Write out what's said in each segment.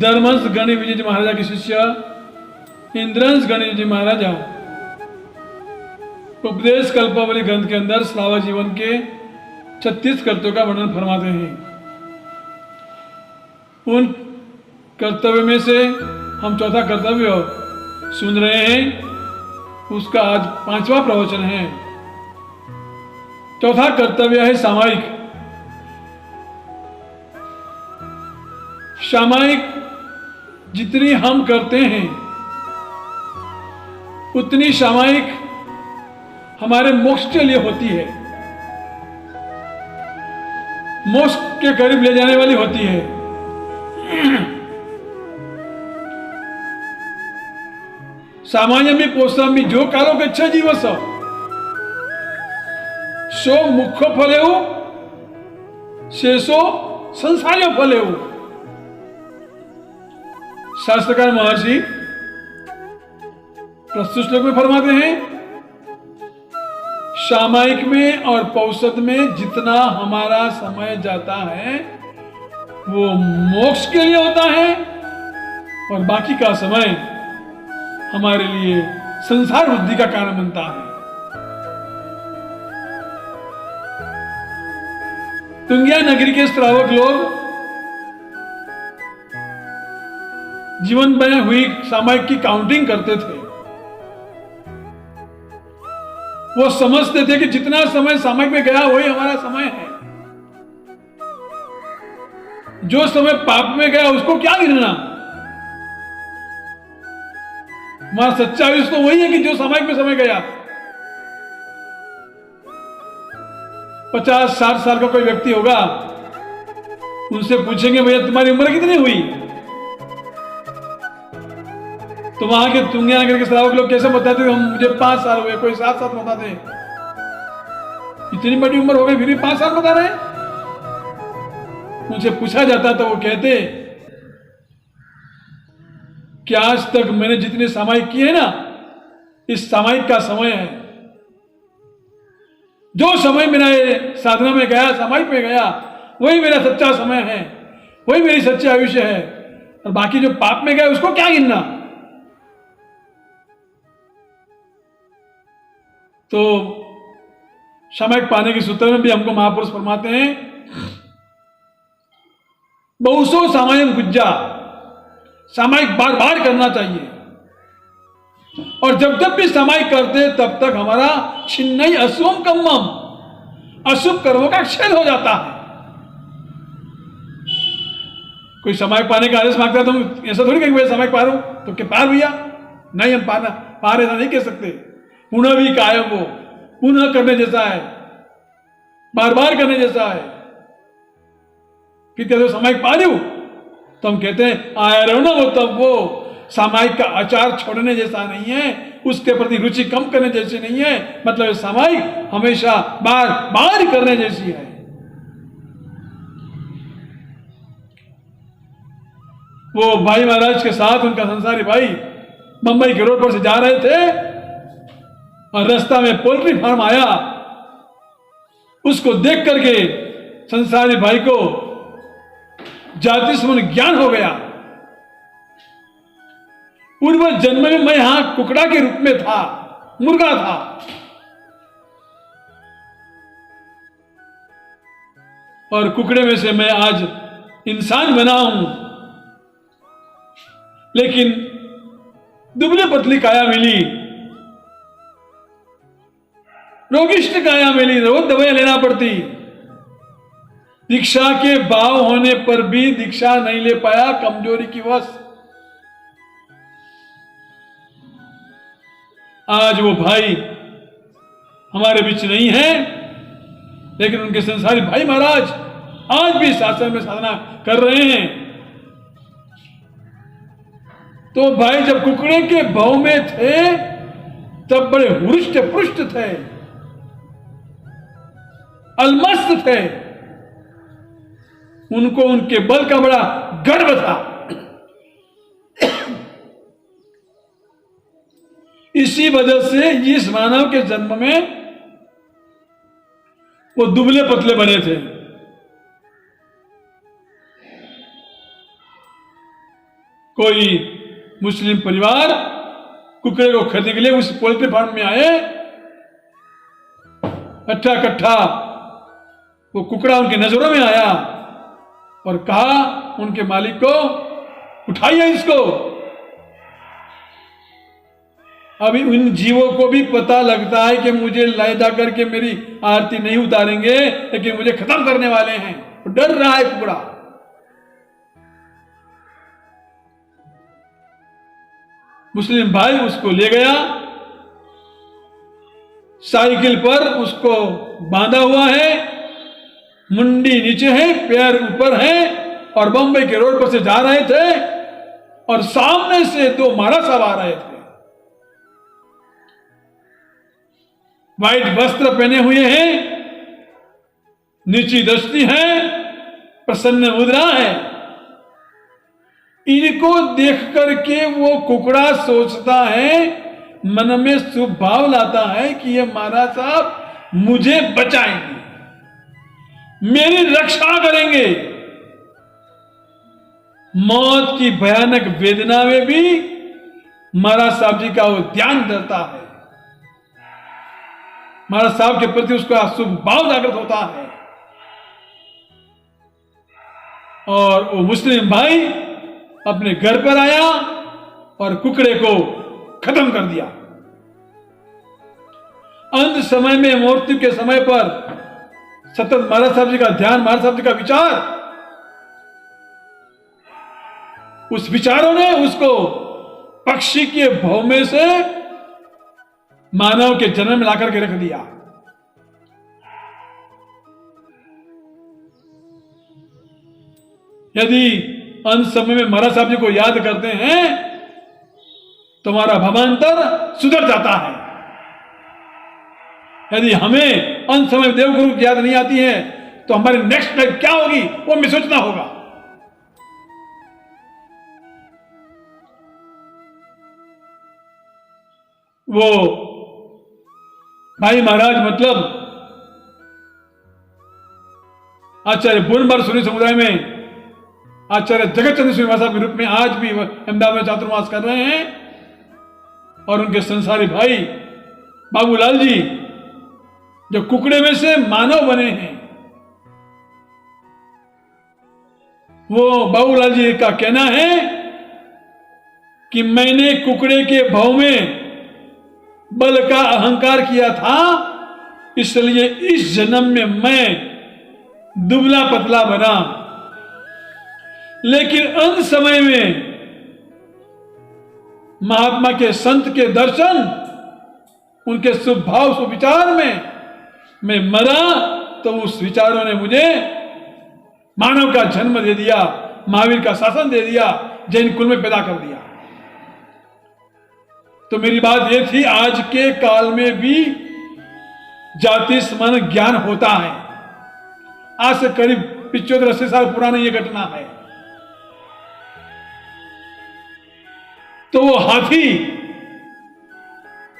धर्महंस गणेश विजय जी महाराजा के शिष्य इंद्रहंस गणेश जी महाराजा उपदेश कल्पावली ग्रंथ के अंदर श्रावक जीवन के 36 कर्तव्यों का वर्णन फरमाते हैं। उन कर्तव्य में से हम चौथा कर्तव्य सुन रहे हैं, उसका आज 5वां प्रवचन है। चौथा कर्तव्य है सामायिक। सामायिक जितनी हम करते हैं उतनी सामायिक हमारे मोक्ष के लिए होती है, मोक्ष के करीब ले जाने वाली होती है। सामान्य पोषामी जो कालो गच्छा जीवस सो मुख्य फलेउ शेषो संसार्य फलेउ। शास्त्रकार महर्षि प्रस्तुत श्लोक में फरमाते हैं, सामायिक में और पौषध में जितना हमारा समय जाता है वो मोक्ष के लिए होता है और बाकी का समय हमारे लिए संसार वृद्धि का कारण बनता है। तुंगिया नगरी के श्रावक लोग जीवन में हुई सामायिक की काउंटिंग करते थे। वो समझते थे कि जितना समय सामायिक में गया वही हमारा समय है, जो समय पाप में गया उसको क्या गिनना। हमारा सच्चा विश्व तो वही है कि जो सामायिक में समय गया। 50-60 साल का कोई व्यक्ति होगा, उनसे पूछेंगे भैया तुम्हारी उम्र कितनी हुई, तो वहां के तुंगिया नगर के श्रावक लोग कैसे बताते थे, हम मुझे 5 साल हुए, कोई 7 साल बताते। इतनी बड़ी उम्र हो गई फिर भी 5 साल बता रहे। उनसे पूछा जाता तो वो कहते कि आज तक मैंने जितने सामायिक किए ना, इस सामायिक का समय है। जो समय मेरा साधना में गया, सामायिक में गया, वही मेरा सच्चा समय है, वही मेरी सच्ची आयुष्य है। और बाकी जो पाप में गया उसको क्या गिनना। तो सामायिक पाने के सूत्र में भी हमको महापुरुष फरमाते हैं, बहुसो सामायिक गुज्जा, सामायिक बार बार करना चाहिए। और जब जब भी सामायिक करते तब तक हमारा छिन्नई अशुभम कम्मम, अशुभ कर्मों का क्षय हो जाता है। कोई सामायिक पाने का आदेश मांगता है तो हम ऐसा थोड़ी कहेंगे सामायिक पारो तो क्या पार भैया, नहीं हम पार ऐसा नहीं कह सकते। पुनः भी कायम वो पुनः करने जैसा है, बार बार करने जैसा है। फिर कहते सामायिक पा लो तो हम कहते हैं आया रहो ना, वो तब वो सामायिक का आचार छोड़ने जैसा नहीं है, उसके प्रति रुचि कम करने जैसी नहीं है। मतलब सामायिक हमेशा बार बार करने जैसी है। वो भाई महाराज के साथ उनका संसारी भाई मुंबई के रोड पर से जा रहे थे और रास्ता में पोल्ट्री फार्म आया। उसको देख करके संसारी भाई को जाति संबंध ज्ञान हो गया। पूर्व जन्म में मैं यहां कुकड़ा के रूप में था, मुर्गा था, और कुकड़े में से मैं आज इंसान बना हूं। लेकिन दुबली पतली काया मिली, रोगिष्ट काया मिली, रोज दवाइयां लेना पड़ती। दीक्षा के भाव होने पर भी दीक्षा नहीं ले पाया, कमजोरी की वश। आज वो भाई हमारे बीच नहीं है, लेकिन उनके संसारी भाई महाराज आज भी शासन में साधना कर रहे हैं। तो भाई जब कुकड़े के भाव में थे तब बड़े हुरुष्ट पुष्ट थे, अलमस्त थे। उनको उनके बल का बड़ा गर्व था। इसी वजह से इस मानव के जन्म में वो दुबले पतले बने थे। कोई मुस्लिम परिवार कुकड़े को खरीदने के लिए उस पोल्ट्री फार्म में आए, अट्ठा कट्ठा वो कुकड़ा उनकी नजरों में आया और कहा उनके मालिक को, उठाइए इसको। अभी उन जीवों को भी पता लगता है कि मुझे ले जा करके मेरी आरती नहीं उतारेंगे, लेकिन मुझे खत्म करने वाले हैं। डर रहा है कुकड़ा। मुस्लिम भाई उसको ले गया, साइकिल पर उसको बांधा हुआ है, मुंडी नीचे है, पैर ऊपर है, और बंबई के रोड पर से जा रहे थे और सामने से दो मारा सब आ रहे थे। वाइट वस्त्र पहने हुए हैं, नीची दृष्टि है, प्रसन्न मुद्रा है। इनको देख करके वो कुकड़ा सोचता है, मन में शुभ भाव लाता है कि ये महाराज साहब मुझे बचाएंगे, मेरी रक्षा करेंगे। मौत की भयानक वेदना में भी महाराज साहब जी का वो ध्यान धरता है, महाराज साहब के प्रति उसका शुभ भाव जागृत होता है। और वो मुस्लिम भाई अपने घर पर आया और कुकड़े को खत्म कर दिया। अंत समय में, मृत्यु के समय पर सतत महाराज साहब जी का ध्यान, महाराज साहब जी का विचार, उस विचारों ने उसको पक्षी के भाव में से मानव के जन्म में लाकर के रख दिया। यदि अंत समय में महाराज साहब जी को याद करते हैं तो हमारा भावांतर सुधर जाता है। यदि हमें अंत समय में देवगुरु की याद नहीं आती है तो हमारी नेक्स्ट लाइफ क्या होगी वो हमें सोचना होगा। वो भाई महाराज मतलब आचार्य बुनबर सूर्य समुदाय में आचार्य जगत चंद्र सूर्य महाराज के रूप में आज भी अहमदाबाद में चातुर्मास कर रहे हैं। और उनके संसारी भाई बाबूलाल जी जो कुकड़े में से मानव बने हैं, वो बाबूलाल जी का कहना है कि मैंने कुकड़े के भाव में बल का अहंकार किया था, इसलिए इस जन्म में मैं दुबला पतला बना, लेकिन अंत समय में महात्मा के संत के दर्शन, उनके शुभ भाव सुविचार में मैं मरा तो उस विचारों ने मुझे मानव का जन्म दे दिया, महावीर का शासन दे दिया, जैन कुल में पैदा कर दिया। तो मेरी बात यह थी, आज के काल में भी जाति समान ज्ञान होता है। आज से करीब 75-80 साल पुरानी यह घटना है। तो वो हाथी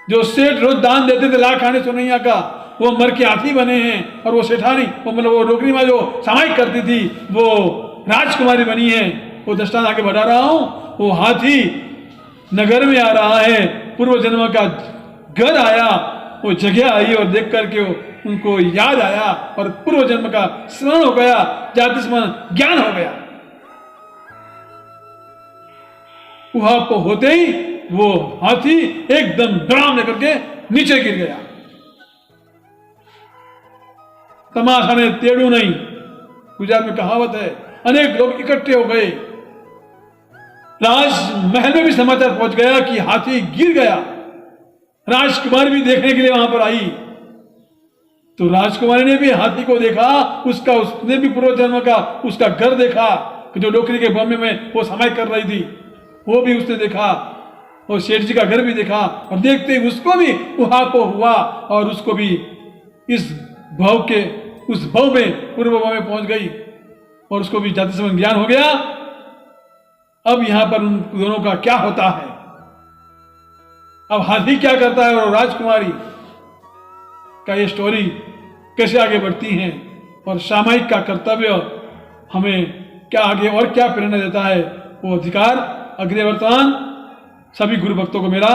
जो सेठ रोज दान देते थे लाख आने सोनैया का, वो मर के हाथी बने हैं। और वो सेठानी, वो मतलब वो नौकरी में जो सामायिक करती थी, वो राजकुमारी बनी है। वो दृष्टांत आगे बढ़ा रहा हूं। वो हाथी नगर में आ रहा है, पूर्व जन्म का घर आया, वो जगह आई और देख करके उनको याद आया और पूर्व जन्म का स्मरण हो गया, जाति स्मरण ज्ञान हो गया। वहां पर होते ही वो हाथी एकदम डराम लेकर के नीचे गिर गया। तमाशा ने तेड़ू नहीं, गुजरात में कहावत है। अनेक लोग इकट्ठे हो गए, राजमहल में भी समाचार पहुंच गया कि हाथी गिर गया। राजकुमारी भी देखने के लिए वहां पर आई, तो राजकुमारी ने भी हाथी को देखा, उसने भी पूर्व जन्म का उसका घर देखा कि जो नौकरी के बम्बे में वो समय कर रही थी, वो भी उसने देखा, और सेठ जी का घर भी देखा। और देखते ही उसको भी उहापो हुआ और उसको भी इस भाव के उस भाव में, पूर्व भाव में पहुंच गई और उसको भी जाति संबंध ज्ञान हो गया। अब यहां पर उन दोनों का क्या होता है, अब हाथी क्या करता है और राजकुमारी का ये स्टोरी कैसे आगे बढ़ती है, और सामायिक का कर्तव्य हमें क्या आगे और क्या प्रेरणा देता है, वो अधिकार अग्रे वर्तमान सभी गुरु भक्तों को मेरा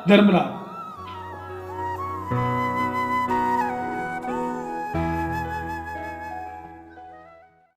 धर्मलाभ।